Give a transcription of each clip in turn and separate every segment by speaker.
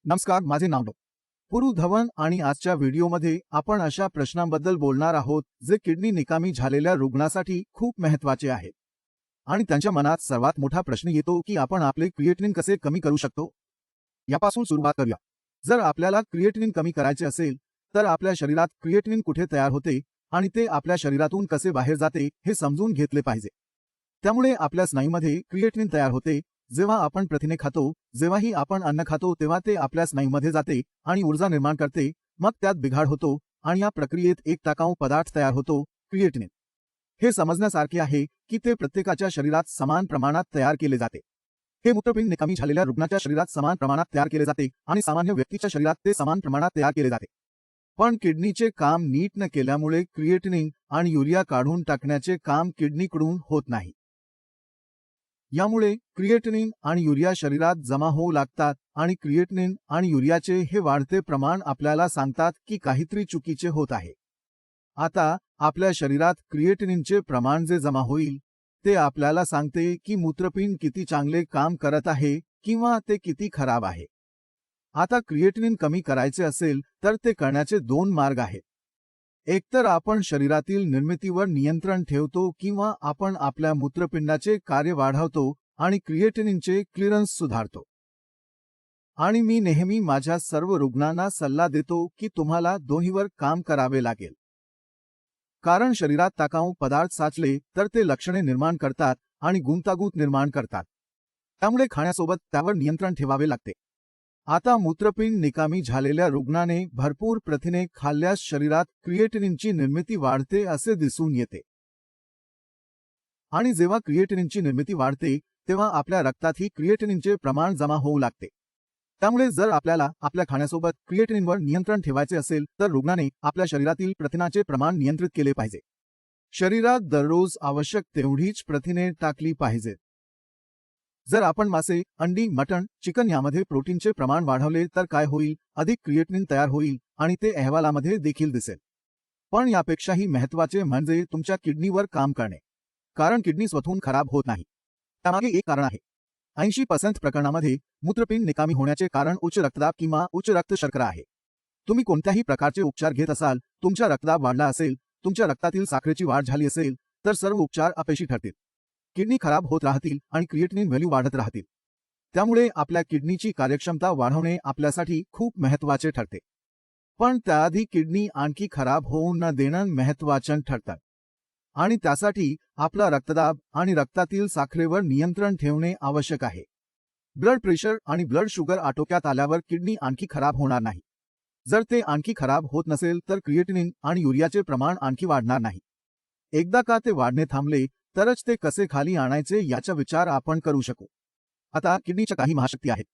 Speaker 1: नमस्कार, माझे नाव पुरू धवन आणि आजच्या व्हिडिओमध्ये आपण अशा प्रश्नांबद्दल बोलणार आहोत जे किडनी निकामी झालेल्या रुग्णासाठी खूप महत्त्वाचे आहेत। आणि त्यांच्या मनात सर्वात मोठा प्रश्न येतो की आपण आपले क्रिएटिनिन कसे कमी करू शकतो। यापासून सुरुवात करूया। जर आपल्याला क्रिएटिनिन कमी करायचे असेल तर आपल्या शरीरात क्रिएटिनिन कुठे तयार होते आणि ते आपल्या शरीरातून कसे बाहेर जाते हे समजून घेतले पाहिजे। त्यामुळे आपल्या स्नायूमध्ये क्रिएटिनिन तयार होते जेव्हा आपण प्रथिने खातो, जेव्हाही आपण अन्न खातो तेव्हा ते आपल्या स्नायूमध्ये जाते आणि ऊर्जा निर्माण करते, मग त्यात बिघाड होतो आणि या प्रक्रियेत एक टाकाऊ पदार्थ तयार होतो, क्रिएटिनिन। हे समजण्यासारखे आहे की ते प्रत्येकाच्या शरीरात समान प्रमाणात तयार केले जाते। हे मूत्रपिंड निकामी झालेल्या रुग्णाच्या शरीरात समान प्रमाणात तयार केले जाते आणि सामान्य व्यक्तीच्या शरीरात ते समान प्रमाणात तयार केले जाते। पण किडनीचे काम नीट न केल्यामुळे क्रिएटिनिन आणि युरिया काढून टाकण्याचे काम किडनीकडून होत नाही। यामुळे क्रिएटिनिन आणि युरिया शरीरात जमा होऊ लागतात आणि क्रिएटिनिन आणि युरियाचे हे वाढते प्रमाण आपल्याला सांगतात की काहीतरी चुकीचे होत आहे। आता आपल्या शरीरात क्रिएटिनिनचे प्रमाण जे जमा होईल ते आपल्याला सांगते की मूत्रपिंड किती चांगले काम करत आहे किंवा ते किती खराब आहे। आता क्रिएटिनिन कमी करायचे असेल तर ते करण्याचे दोन मार्ग आहेत। एकतर आपण शरीरातील निर्मितीवर नियंत्रण ठेवतो किंवा आपण आपल्या मूत्रपिंडाचे कार्य वाढवतो आणि क्रिएटिनिनचे क्लिअरन्स सुधारतो। आणि मी नेहमी माझ्या सर्व रुग्णांना सल्ला देतो की तुम्हाला दोन्हीवर काम करावे लागेल। कारण शरीरात टाकाऊ पदार्थ साचले तर ते लक्षणे निर्माण करतात आणि गुंतागुंत निर्माण करतात। त्यामुळे खाण्यासोबत त्यावर नियंत्रण ठेवावे लागते। आता मूत्रपिंड निकामी झालेल्या रुग्णाने भरपूर प्रथिने खाल्ल्यास शरीरात क्रिएटिनिनची निर्मिती वाढते असे दिसून येते। आणि जेव्हा क्रिएटिनिनची निर्मिती वाढते तेव्हा आपल्या रक्तातही क्रिएटिनिनचे प्रमाण जमा होऊ लागते। त्यामुळे जर आपल्याला आपल्या खाण्यासोबत क्रिएटिनिनवर नियंत्रण ठेवायचे असेल तर रुग्णाने आपल्या शरीरातील प्रथिनाचे प्रमाण नियंत्रित केले पाहिजे। शरीरात दररोज आवश्यक तेवढीच प्रथिने टाकली पाहिजेत। जर आपण मासे, अंडी, मटण, चिकन यामध्ये प्रोटीनचे प्रमाण वाढवले तर काय होईल, अधिक क्रिएटिनिन तयार होईल आणि ते अहवालामध्ये देखील दिसेल। पण यापेक्षाही महत्त्वाचे म्हणजे तुमच्या किडनीवर काम करणे। कारण किडनी स्वतःहून खराब होत नाही। त्यामागे एक कारण आहे। 80% प्रकरणामध्ये मूत्रपिंड निकामी होण्याचे कारण उच्च रक्तदाब किंवा उच्च रक्त शर्करा आहे। तुम्ही कोणत्याही प्रकारचे उपचार घेत असाल, तुमचा रक्तदाब वाढला असेल, तुमच्या रक्तातील साखरेची वाढ झाली असेल तर सर्व उपचार अपयशी ठरतील। किडनी खराब होत राहतील आणि क्रिएटिनिन व्हॅल्यू वाढत राहतील। त्यामुळे आपल्या किडनीची कार्यक्षमता वाढवणे आपल्यासाठी खूप महत्त्वाचे ठरते। पण त्याआधी किडनी आणखी खराब होऊ न देणं महत्त्वाचे ठरतं। आणि त्यासाठी आपला रक्तदाब आणि रक्तातील साखरेवर नियंत्रण ठेवणे आवश्यक आहे। ब्लड प्रेशर आणि ब्लड शुगर आटोक्यात आल्यावर किडनी आणखी खराब होणार नाही। जर ते आणखी खराब होत नसेल तर क्रिएटिनिन आणि युरियाचे प्रमाण आणखी वाढणार नाही। एकदा का ते वाढणे थांबले तरच ते कसे खाली आणायचे याचा विचार आपण करू शकू। आता किडनीच्या काही महाशक्ती आहेत,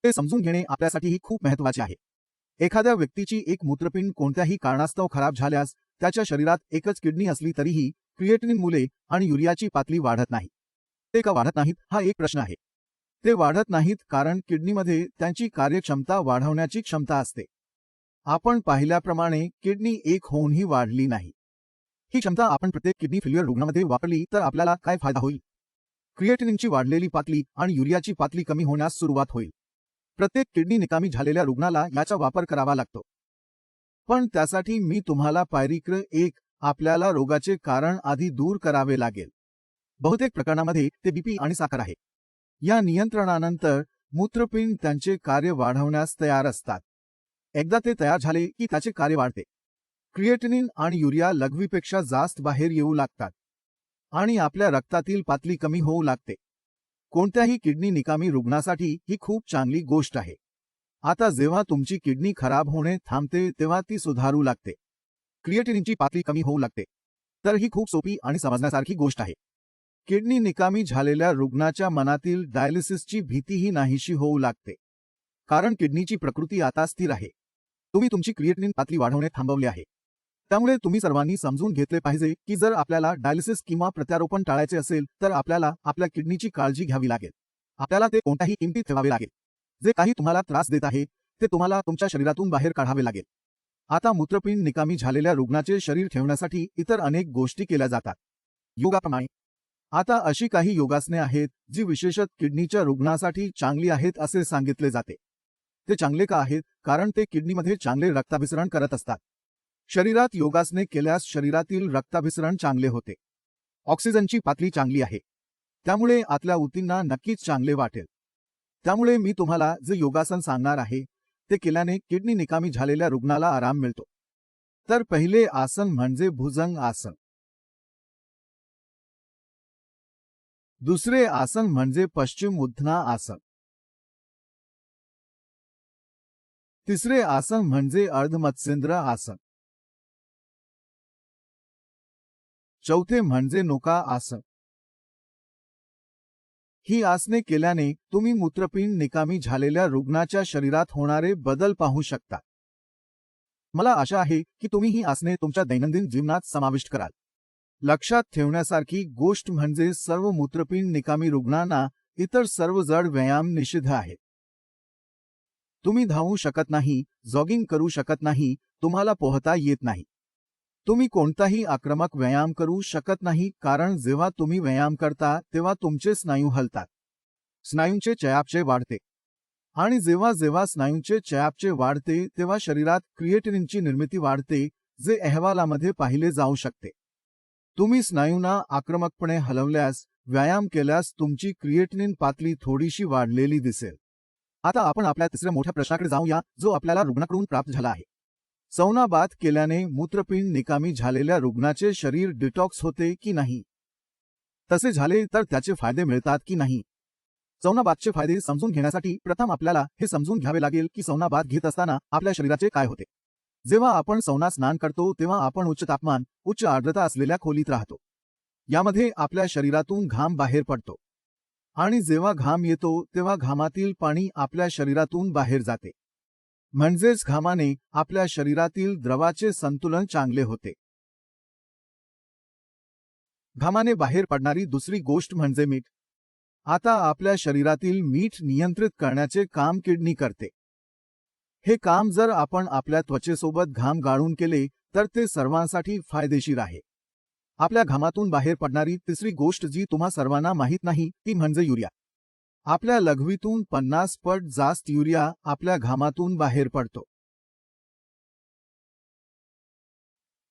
Speaker 1: ते समजून घेणे आपल्यासाठीही खूप महत्त्वाचे आहे। एखाद्या व्यक्तीची एक मूत्रपिंड कोणत्याही कारणास्तव खराब झाल्यास त्याच्या शरीरात एकच किडनी असली तरीही क्रिएटिनिन मुले आणि युरियाची पातळी वाढत नाही। ते का वाढत नाहीत हा एक प्रश्न आहे। ते वाढत नाहीत कारण किडनीमध्ये त्यांची कार्यक्षमता वाढवण्याची क्षमता असते। आपण पाहिल्याप्रमाणे किडनी एक होऊनही वाढली नाही। ही क्षमता आपण प्रत्येक किडनी फेल्युअर रुग्णामध्ये वापरली तर आपल्याला काय फायदा होईल? क्रिएटिनिनची वाढलेली पातळी आणि युरियाची पातळी कमी होण्यास सुरुवात होईल। प्रत्येक किडनी निकामी झालेल्या रुग्णाला याचा वापर करावा लागतो। पण त्यासाठी मी तुम्हाला पायरी क्रम 1 आपल्याला रोगाचे कारण आधी दूर करावे लागेल। बहुतेक प्रकरणामध्ये ते बीपी आणि साखर आहे। या नियंत्रणानंतर मूत्रपिंड त्यांचे कार्य वाढवण्यास तयार असतात। एकदा ते तयार झाले की त्याचे कार्य वाढते। क्रिएटिनिन आणि युरिया लघवीपेक्षा जास्त बाहेर येऊ लागतात आणि आपल्या रक्तातील पातळी कमी होऊ लागते। कोणत्याही किडनी निकामी रुग्णासाठी ही खूप चांगली गोष्ट आहे। आता जेव्हा तुमची किडनी खराब होणे थांबते तेव्हा ती सुधारू लागते। क्रिएटिनिनची पातळी कमी होऊ लागते। तर ही खूप सोपी आणि समजण्यासारखी गोष्ट आहे। किडनी निकामी झालेल्या रुग्णाच्या मनातील डायलिसिसची भीतीही नाहीशी होऊ लागते। कारण किडनीची प्रकृती आता स्थिर आहे। तुम्ही तुमची क्रिएटिनिन पातळी वाढवणे थांबवले आहे। त्यामुळे तुम्ही सर्वांनी समजून घेतले पाहिजे की जर आपल्याला डायलिसिस किंवा प्रत्यारोपण टाळायचे असेल तर आपल्याला आपल्या किडनीची काळजी घ्यावी लागेल। आपल्याला ते कोणत्याही किमतीत ठेवावे लागेल। जे काही तुम्हाला त्रास देत आहे ते तुम्हाला तुमच्या शरीरातून बाहेर काढावे लागेल। आता मूत्रपिंड निकामी झालेल्या रुग्णाचे शरीर ठेवण्यासाठी इतर अनेक गोष्टी केल्या जातात। योगाप्रमाणे आता अशी काही योगासने आहेत जी विशेषतः किडनीच्या रुग्णासाठी चांगली आहेत असे सांगितले जाते। ते चांगले का आहेत? कारण ते किडनीमध्ये चांगले रक्ताभिसरण करत असतात. शरीरात योगासने केल्यास शरीरातील रक्ताभिसरण चांगले होते. ऑक्सिजनची पातळी चांगली आहे. त्यामुळे आतल्या ऊतींना नक्कीच चांगले वाटेल. त्यामुळे मी तुम्हाला जे योगासन सांगणार आहे ते केल्याने किडनी निकामी झालेल्या रुग्णाला आराम मिळतो. तर पहिले आसन म्हणजे भुजंग आसन. दुसरे आसन म्हणजे पश्चिम उत्थाना आसन. तिसरे आसन म्हणजे अर्धमत्स्येंद्र आसन. चौथे म्हणजे नौका आसन. ही आसने केल्याने तुम्ही मूत्रपिंड निकामी झालेल्या रुग्णाच्या शरीरात होणारे बदल पाहू शकता. मला आशा आहे की तुम्ही ही आसने तुमच्या दैनंदिन जीवनात समाविष्ट कराल. लक्षात ठेवण्यासारखी गोष्ट म्हणजे सर्व मूत्रपिंड निकामी रुग्णांना इतर सर्व जड व्यायाम निषिद्ध आहेत. तुम्ही धावू शकत नाही, जॉगिंग करू शकत नाही, तुम्हाला पोहता येत नाही. तुम्ही कोणताही आक्रमक व्यायाम करू शकत नाही कारण जेव्हा तुम्ही व्यायाम करता तेव्हा तुमचे स्नायू हलतात. स्नायूंचे चयापचय वाढते. आणि जेव्हा जेव्हा स्नायूंचे चयापचय वाढते तेव्हा शरीरात क्रिएटिनिनची निर्मिती वाढते, जे अहवालामध्ये पाहिले जाऊ शकते. तुम्ही स्नायूंना आक्रमकपणे हलवल्यास, व्यायाम केल्यास तुमची क्रिएटिनिन पातळी थोडीशी वाढलेली दिसेल. आता आपण आपल्या तिसऱ्या मोठ्या प्रश्नाकडे जाऊया, जो आपल्याला रुग्णाकडून प्राप्त झाला आहे. सौना बाथ केल्याने मूत्रपिंड निकामी झालेल्या रुग्णाचे शरीर डिटॉक्स होते की नाही? तसे झाले तर त्याचे फायदे मिळतात की नाही? सौना बाथचे फायदे समजून घेण्यासाठी प्रथम आपल्याला हे समजून घ्यावे लागेल की सौना बाथ घेत असताना आपल्या शरीराचे काय होते. जेव्हा आपण सौना स्नान करतो तेव्हा आपण उच्च तापमान, उच्च आर्द्रता असलेल्या खोलीत राहतो. यामध्ये आपल्या शरीरातून घाम बाहेर पडतो. आणि जेव्हा घाम येतो तेव्हा घामातील पाणी आपल्या शरीरातून बाहेर जाते. म्हणजेच घामाने आपल्या शरीरातील द्रवाचे संतुलन चांगले होते. घामाने बाहेर पडणारी दुसरी गोष्ट म्हणजे मीठ. आता आपल्या शरीरातील मीठ नियंत्रित करण्याचे काम किडनी करते. हे काम जर आपण आपल्या त्वचेसोबत घाम गाळून केले तर ते सर्वांसाठी फायदेशीर आहे. आपल्या घामातून बाहेर पडणारी तिसरी गोष्ट जी तुम्हा सर्वांना माहीत नाही ती म्हणजे युरिया. आपल्या लघवीतून 50 पट जास्त युरिया आपल्या घामातून बाहेर पडतो.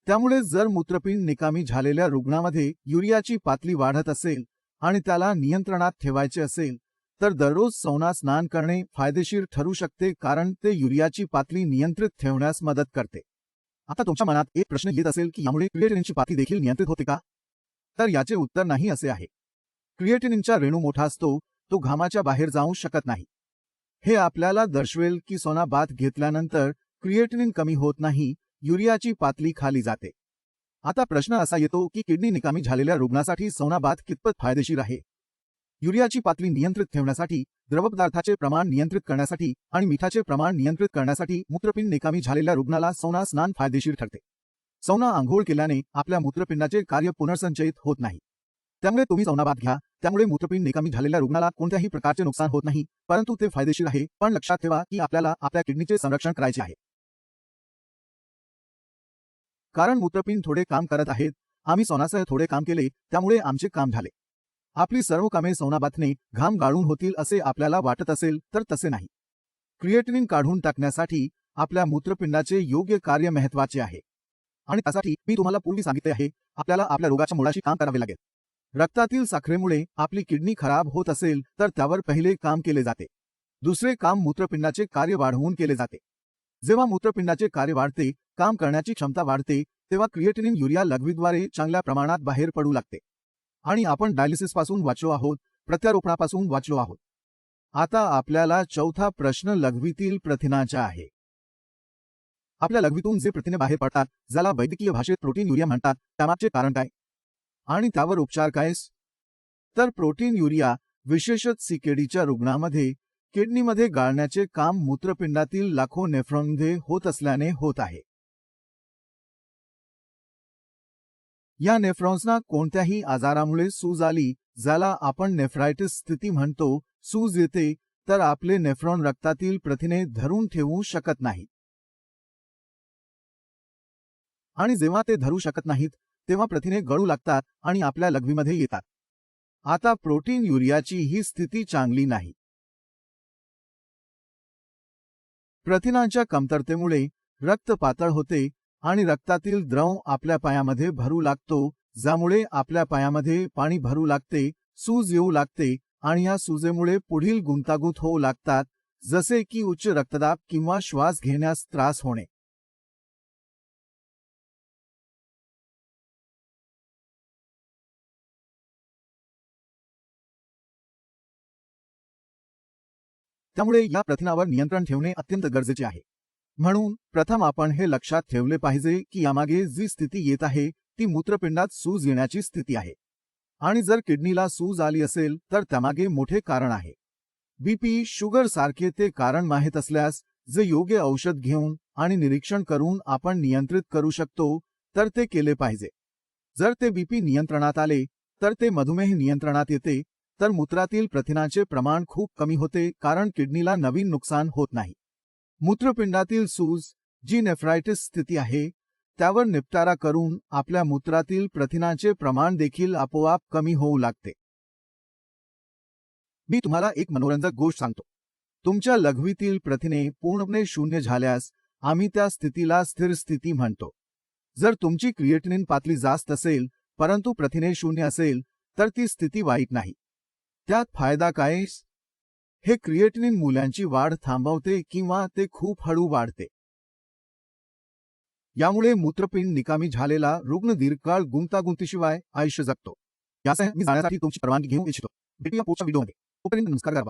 Speaker 1: त्यामुळे जर मूत्रपिंड निकामी झालेल्या रुग्णामध्ये युरियाची पातळी वाढत असेल आणि त्याला नियंत्रणात ठेवायचे असेल तर दररोज सौना स्नान करणे फायदेशीर ठरू शकते कारण ते युरियाची पातळी नियंत्रित ठेवण्यास मदत करते. आता तुमच्या मनात एक प्रश्न येत असेल की यामुळे क्रिएटिनिनची पातळी देखील नियंत्रित होते का? तर याचे उत्तर नाही असे आहे. क्रिएटिनिनचा रेणू मोठा असतो, तो घामाच्या बाहेर जाऊ शकत नाही. हे आपल्याला दर्शवेल की सौना बाथ घेतल्यानंतर क्रिएटिनिन कमी होत नाही, युरियाची पातळी खाली जाते. आता प्रश्न असा येतो की किडनी निकामी झालेल्या रुग्णासाठी सौना बाथ कितपत फायदेशीर आहे? युरियाची पातळी नियंत्रित ठेवण्यासाठी, द्रवपदार्थाचे प्रमाण नियंत्रित करण्यासाठी आणि मिठाचे प्रमाण नियंत्रित करण्यासाठी मूत्रपिंड निकामी झालेल्या रुग्णाला सौना स्नान फायदेशीर ठरते. सौना आंघोळ केल्याने आपल्या मूत्रपिंडाचे कार्य पुनर्संचयित होत नाही. त्यामुळे तुम्ही सौना बाथ घ्या, त्यामुळे मूत्रपिंड निकामी झालेल्या रुग्णाला कोणत्याही प्रकारचे नुकसान होत नाही, परंतु ते फायदेशीर आहे. पण लक्षात ठेवा की आपल्याला आपल्या किडनीचे संरक्षण करायचे आहे. कारण मूत्रपिंड थोडे काम करत आहेत, आम्ही सौनासह थोडे काम केले, त्यामुळे आमचे काम झाले. आपली सर्व कामे सौना बाथने घाम गाळून होतील असे आपल्याला वाटत असेल तर तसे नाही. क्रिएटिनिन काढून टाकण्यासाठी आपल्या मूत्रपिंडाचे योग्य कार्य महत्त्वाचे आहे. आणि त्यासाठी मी तुम्हाला पूर्वी सांगितले आहे, आपल्याला आपल्या रोगाच्या मुळाशी काम करावे लागेल. रक्तातील साखरेमुळे आपली किडनी खराब होत असेल तर त्यावर पहिले काम केले जाते. दुसरे काम मूत्रपिंडाचे कार्य वाढवून केले जाते. जेव्हा मूत्रपिंडाचे कार्य वाढते, काम करण्याची क्षमता वाढते, तेव्हा क्रिएटिनिन युरिया लघवीद्वारे चांगल्या प्रमाणात बाहेर पडू लागते. आणि आपण डायलिसिसपासून वाचलो आहोत, प्रत्यारोपणापासून वाचलो आहोत. आता आपल्याला चौथा प्रश्न लघवीतील प्रथिनाचा आहे. आपल्या लघवीतून जे प्रथिने बाहेर पडतात, ज्याला वैद्यकीय भाषेत प्रोटीन युरिया म्हणतात, त्यामागचे कारण काय? आणि त्यावर उपचार काय? तर प्रोटीन युरिया विशेषतः सीकेडीच्या रुग्णामध्ये किडनीमध्ये गाळण्याचे काम मूत्रपिंडातील लाखो नेफ्रॉनमध्ये होत असल्याने होत आहे. या नेफ्रॉन्सना कोणत्याही आजारामुळे सूज आली, ज्याला आपण नेफ्रायटिस स्थिती म्हणतो, सूज येते तर आपले नेफ्रॉन रक्तातील प्रथिने धरून ठेवू शकत नाहीत. आणि जेव्हा ते धरू शकत नाहीत तेव्हा प्रथिने गळू लागतात आणि आपल्या लघवीमध्ये येतात. आता प्रोटीन युरियाची ही स्थिती चांगली नाही. प्रथिनांच्या कमतरतेमुळे रक्त पातळ होते आणि रक्तातील द्रव आपल्या पायामध्ये भरू लागतो, ज्यामुळे आपल्या पायामध्ये पाणी भरू लागते, सूज येऊ लागते आणि या सुजेमुळे पुढील गुंतागुंत होऊ लागतात, जसे की उच्च रक्तदाब किंवा श्वास घेण्यास त्रास होणे. त्यामुळे या प्रथिनावर नियंत्रण ठेवणे अत्यंत गरजेचे आहे. म्हणून प्रथम आपण हे लक्षात ठेवले पाहिजे की यामागे जी स्थिती येत आहे ती मूत्रपिंडात सूज येण्याची स्थिती आहे. आणि जर किडनीला सूज आली असेल तर त्यामागे मोठे कारण आहे. बीपी, शुगर सारखे ते कारण माहीत असल्यास जे योग्य औषध घेऊन आणि निरीक्षण करून आपण नियंत्रित करू शकतो तर ते केले पाहिजे. जर ते बीपी नियंत्रणात आले तर ते मधुमेह नियंत्रणात येते, तर मूत्रातील प्रथिनाचे प्रमाण खूप कमी होते कारण किडनीला नवीन नुकसान होत नाही. मूत्रपिंडातील सूज, जी नेफ्रायटिस स्थिती आहे, त्यावर निपटारा करून आपल्या मूत्रातील प्रथिनाचे प्रमाण देखील आपोआप कमी होऊ लागते. मी तुम्हाला एक मनोरंजक गोष्ट सांगतो. तुमच्या लघवीतील प्रथिने पूर्णपणे शून्य झाल्यास आम्ही त्या स्थितीला स्थिर स्थिती म्हणतो. जर तुमची क्रिएटिनिन पातळी जास्त असेल परंतु प्रथिने शून्य असेल तर ती स्थिती वाईट नाही. त्यात फायदा काय? हे क्रिएटिनिन मूल्यांची वाढ थांबवते किंवा ते खूप हळू वाढते. यामुळे मूत्रपिंड निकामी झालेला रुग्ण दीर्घकाळ गुंतागुंतीशिवाय आयुष्य जगतो. यासह मी जाण्यासाठी तुमची परवानगी घेऊ इच्छितो. भेटूया पुढच्या व्हिडिओमध्ये. तोपर्यंत नमस्कार.